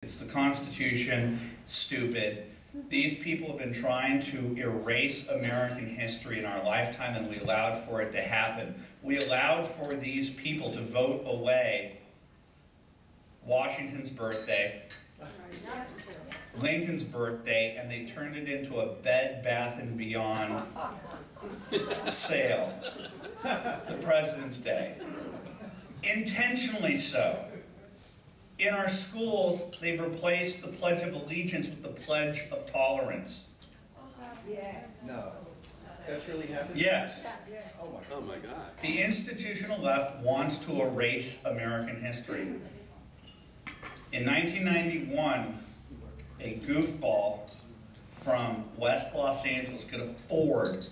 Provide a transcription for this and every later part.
It's the Constitution, stupid. These people have been trying to erase American history in our lifetime, and we allowed for it to happen. We allowed for these people to vote away Washington's birthday, Lincoln's birthday, and they turned it into a Bed, Bath & Beyond sale, the President's Day. Intentionally so. In our schools, they've replaced the Pledge of Allegiance with the Pledge of Tolerance. Yes. No. That's really happening? Yes. Oh my God. The institutional left wants to erase American history. In 1991, a goofball from West Los Angeles could afford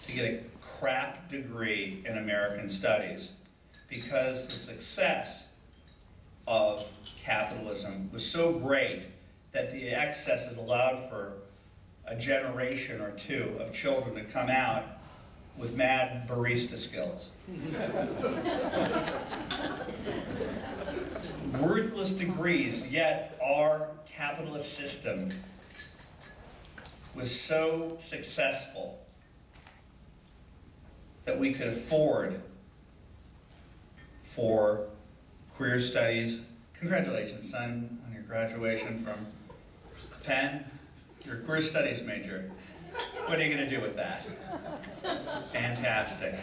to get a crap degree in American Studies because the success of capitalism was so great that the excesses allowed for a generation or two of children to come out with mad barista skills. Worthless degrees, yet our capitalist system was so successful that we could afford for career studies. Congratulations, son, on your graduation from Penn. You're a career studies major. What are you going to do with that? Fantastic.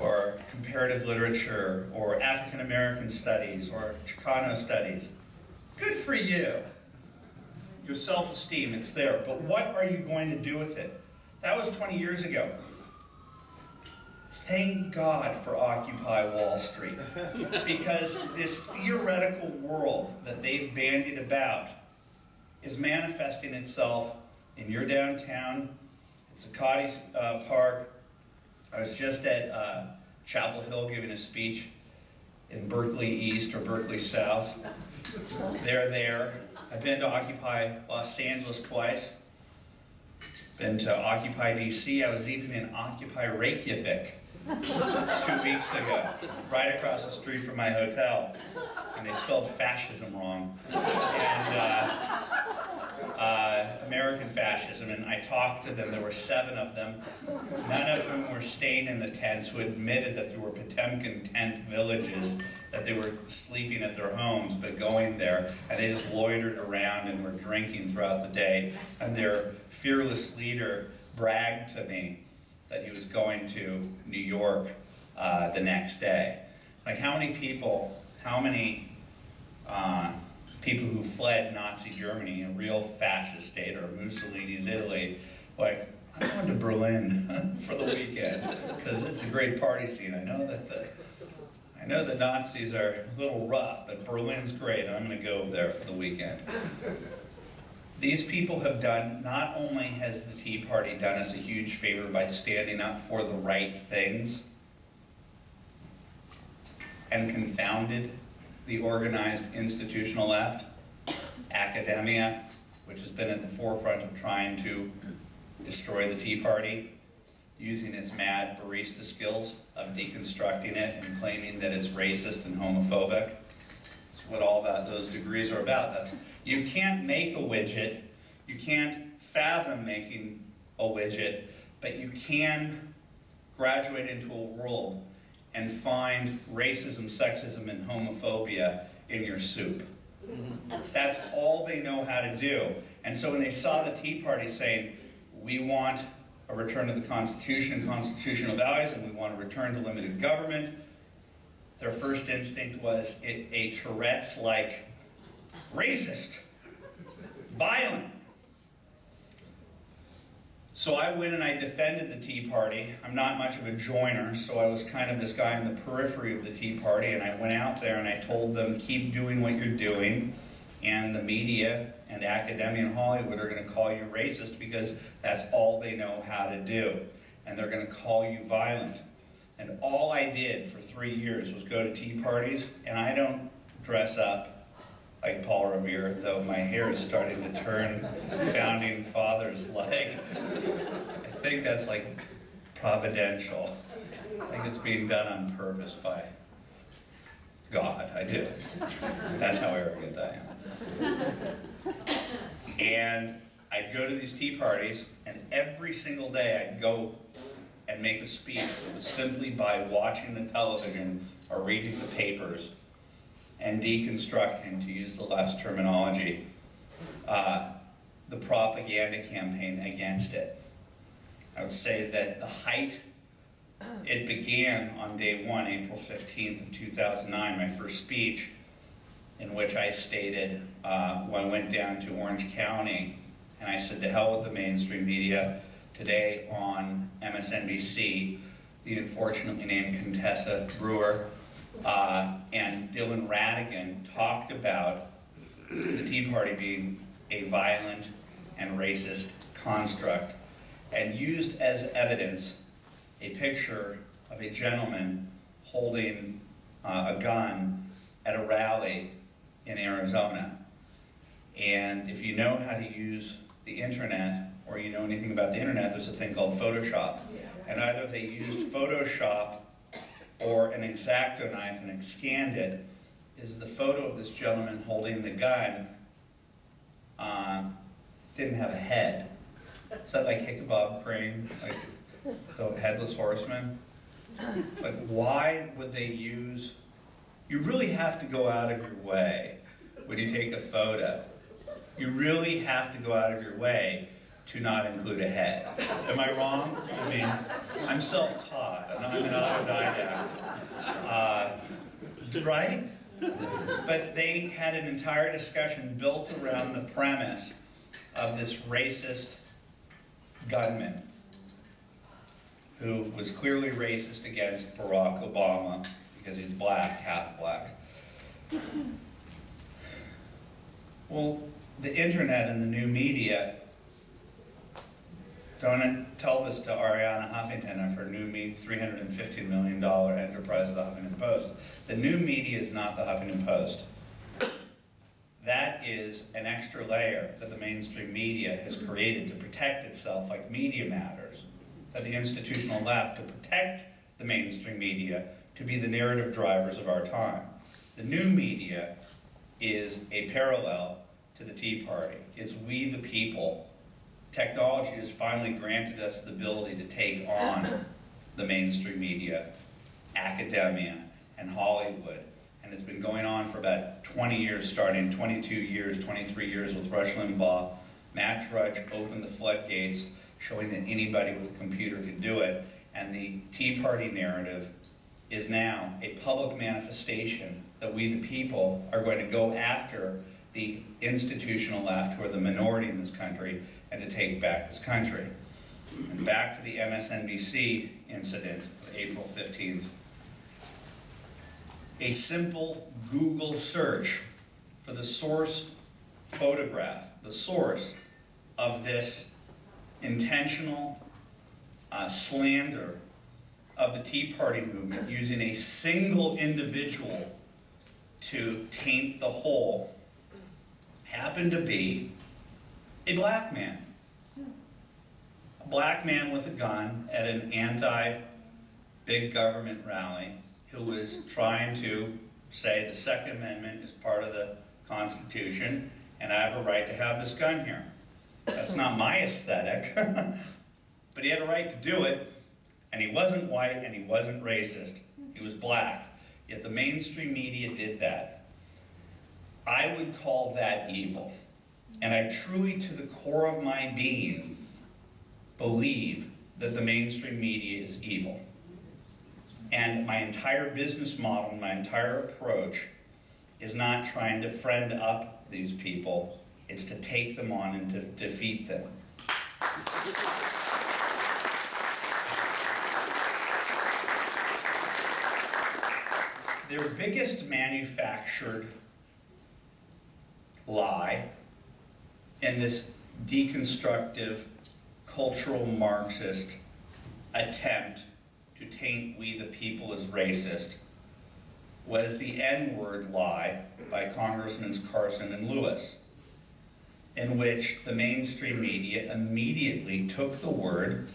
Or comparative literature, or African American studies, or Chicano studies. Good for you. Your self-esteem, it's there. But what are you going to do with it? That was 20 years ago. Thank God for Occupy Wall Street, because this theoretical world that they've bandied about is manifesting itself in your downtown. It's Zuccotti Park. I was just at Chapel Hill giving a speech in Berkeley East or Berkeley South. They're there. I've been to Occupy Los Angeles twice. Been to Occupy DC. I was even in Occupy Reykjavik 2 weeks ago, right across the street from my hotel, and they spelled fascism wrong, and American fascism, and I talked to them. There were 7 of them, none of whom were staying in the tents, who admitted that there were Potemkin tent villages, that they were sleeping at their homes, but going there, and they just loitered around and were drinking throughout the day, and their fearless leader bragged to me that he was going to New York the next day. Like, how many people who fled Nazi Germany, a real fascist state, or Mussolini's Italy, like, I'm going to Berlin for the weekend because it's a great party scene. I know the Nazis are a little rough, but Berlin's great, and I'm going to go there for the weekend. These people have done, not only has the Tea Party done us a huge favor by standing up for the right things and confounded the organized institutional left, academia, which has been at the forefront of trying to destroy the Tea Party, using its mad barista skills of deconstructing it and claiming that it's racist and homophobic. That's what all those degrees are about. You can't make a widget, you can't fathom making a widget, but you can graduate into a world and find racism, sexism, and homophobia in your soup. That's all they know how to do. And so when they saw the Tea Party saying, we want a return to the Constitution, constitutional values, and we want a return to limited government, their first instinct was a Tourette's-like racist, violent. So I went and I defended the Tea Party. I'm not much of a joiner, so I was kind of this guy in the periphery of the Tea Party, and I went out there and I told them, keep doing what you're doing, and the media and academia in Hollywood are going to call you racist because that's all they know how to do, and they're going to call you violent. And all I did for 3 years was go to tea parties, and I don't dress up like Paul Revere, though my hair is starting to turn founding fathers-like. I think that's like providential. I think it's being done on purpose by God, I do. That's how arrogant I am. And I'd go to these tea parties, and every single day I'd go and make a speech that was simply by watching the television or reading the papers and deconstructing, to use the left's terminology, the propaganda campaign against it. I would say that the height, it began on day one, April 15th of 2009, my first speech, in which I stated, when I went down to Orange County, and I said, to hell with the mainstream media. Today on MSNBC, the unfortunately named Contessa Brewer and Dylan Ratigan talked about the Tea Party being a violent and racist construct, and used as evidence a picture of a gentleman holding a gun at a rally in Arizona. And if you know how to use the internet, or you know anything about the internet, there's a thing called Photoshop. And either they used Photoshop or an X-Acto knife and scanned it. Is the photo of this gentleman holding the gun didn't have a head. Is that like Ichabod Crane, like the Headless Horseman? Like, why would they use... You really have to go out of your way when you take a photo. You really have to go out of your way to not include a head. Am I wrong? I mean, I'm self-taught, and I'm an autodidact. Right? But they had an entire discussion built around the premise of this racist gunman who was clearly racist against Barack Obama because he's black, half black. Well, the internet and the new media, don't tell this to Arianna Huffington of her new $315 million enterprise, the Huffington Post. The new media is not the Huffington Post. That is an extra layer that the mainstream media has created to protect itself, like Media Matters, that the institutional left, to protect the mainstream media, to be the narrative drivers of our time. The new media is a parallel to the Tea Party. It's we the people. Technology has finally granted us the ability to take on the mainstream media, academia, and Hollywood. And it's been going on for about 20 years, starting 22 years, 23 years with Rush Limbaugh. Matt Drudge opened the floodgates, showing that anybody with a computer could do it. And the Tea Party narrative is now a public manifestation that we the people are going to go after the institutional left, who are the minority in this country, and to take back this country. And back to the MSNBC incident of April 15th. A simple Google search for the source photograph, the source of this intentional slander of the Tea Party movement, using a single individual to taint the whole, happened to be a black man. A black man with a gun at an anti-big government rally who was trying to say the Second Amendment is part of the Constitution and I have a right to have this gun here. That's not my aesthetic, but he had a right to do it, and he wasn't white and he wasn't racist. He was black, yet the mainstream media did that. I would call that evil. And I truly, to the core of my being, believe that the mainstream media is evil. And my entire business model, my entire approach, is not trying to friend up these people. It's to take them on and to defeat them. Their biggest manufactured lie in this deconstructive, cultural Marxist attempt to taint we the people as racist was the N-word lie by Congressmen Carson and Lewis, in which the mainstream media immediately took the word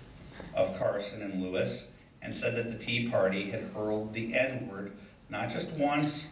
of Carson and Lewis and said that the Tea Party had hurled the N-word not just once,